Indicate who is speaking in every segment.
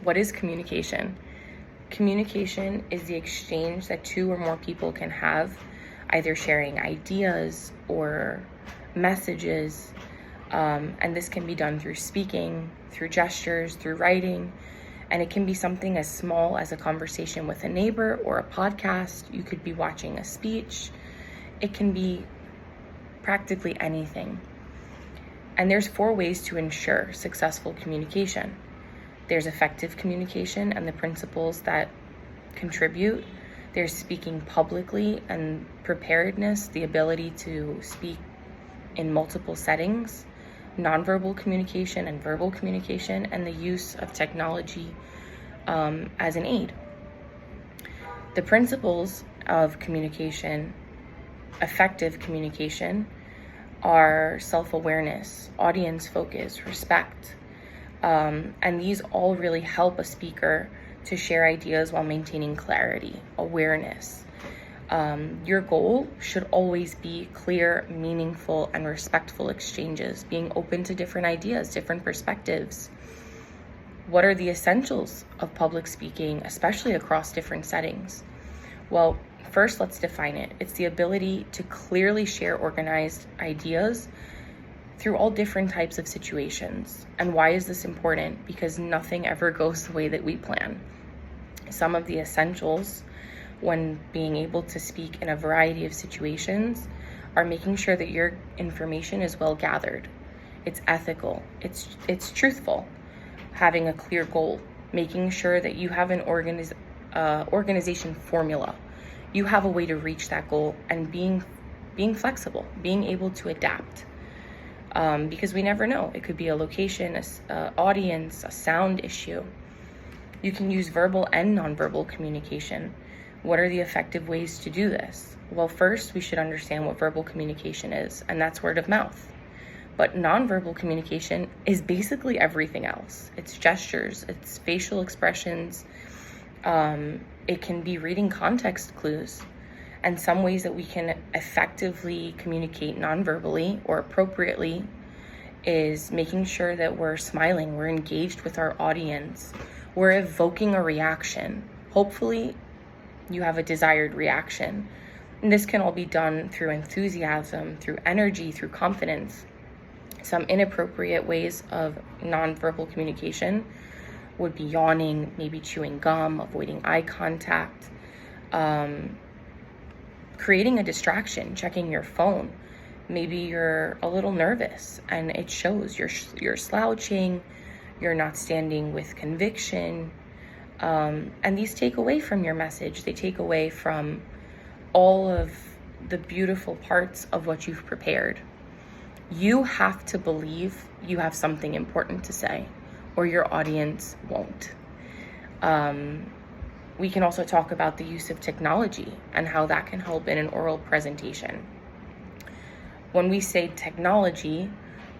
Speaker 1: What is communication? Communication is the exchange that two or more people can have, either sharing ideas or messages, and this can be done through speaking, through gestures, through writing, and it can be something as small as a conversation with a neighbor or a podcast. You could be watching a speech. It can be practically anything. And there's 4 ways to ensure successful communication. There's effective communication and the principles that contribute. There's speaking publicly and preparedness, the ability to speak in multiple settings, nonverbal communication and verbal communication, and the use of technology as an aid. The principles of communication, effective communication, are self-awareness, audience focus, respect, and these all really help a speaker to share ideas while maintaining clarity, awareness. Your goal should always be clear, meaningful, and respectful exchanges, being open to different ideas, different perspectives. What are the essentials of public speaking, especially across different settings? Well, first, let's define it. It's the ability to clearly share organized ideas through all different types of situations. And why is this important? Because nothing ever goes the way that we plan. Some of the essentials when being able to speak in a variety of situations are making sure that your information is well gathered. It's ethical, it's truthful, having a clear goal, making sure that you have an organization formula. You have a way to reach that goal, and being flexible, being able to adapt. Because we never know. It could be a location, a audience, a sound issue. You can use verbal and nonverbal communication. What are the effective ways to do this? Well, first, we should understand what verbal communication is, and that's word of mouth. But nonverbal communication is basically everything else. It's gestures, it's facial expressions, it can be reading context clues. And some ways that we can effectively communicate nonverbally or appropriately is making sure that we're smiling, we're engaged with our audience, we're evoking a reaction. Hopefully, you have a desired reaction. And this can all be done through enthusiasm, through energy, through confidence. Some inappropriate ways of nonverbal communication would be yawning, maybe chewing gum, avoiding eye contact, creating a distraction, checking your phone. Maybe you're a little nervous and it shows. You're slouching, you're not standing with conviction, and these take away from your message. They take away from all of the beautiful parts of what you've prepared. You have to believe you have something important to say, or your audience won't. We can also talk about the use of technology and how that can help in an oral presentation. When we say technology,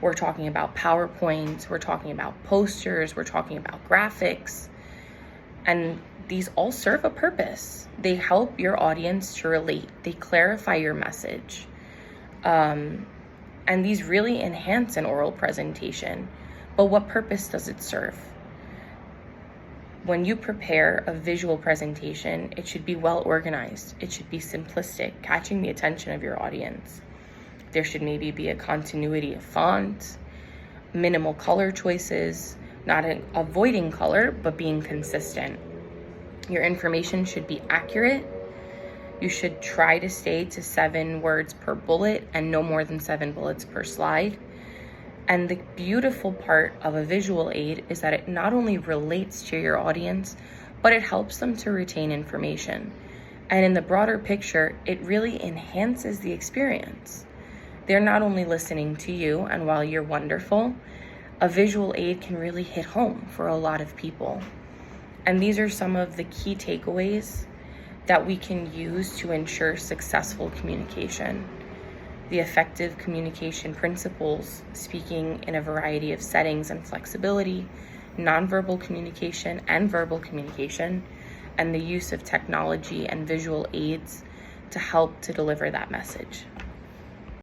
Speaker 1: we're talking about PowerPoints, we're talking about posters, we're talking about graphics, and these all serve a purpose. They help your audience to relate. They clarify your message. And these really enhance an oral presentation. But what purpose does it serve? When you prepare a visual presentation, it should be well organized. It should be simplistic, catching the attention of your audience. There should maybe be a continuity of font, minimal color choices, not avoiding color, but being consistent. Your information should be accurate. You should try to stay to 7 words per bullet and no more than 7 bullets per slide. And the beautiful part of a visual aid is that it not only relates to your audience, but it helps them to retain information. And in the broader picture, it really enhances the experience. They're not only listening to you, and while you're wonderful, a visual aid can really hit home for a lot of people. And these are some of the key takeaways that we can use to ensure successful communication. The effective communication principles, speaking in a variety of settings and flexibility, nonverbal communication and verbal communication, and the use of technology and visual aids to help to deliver that message.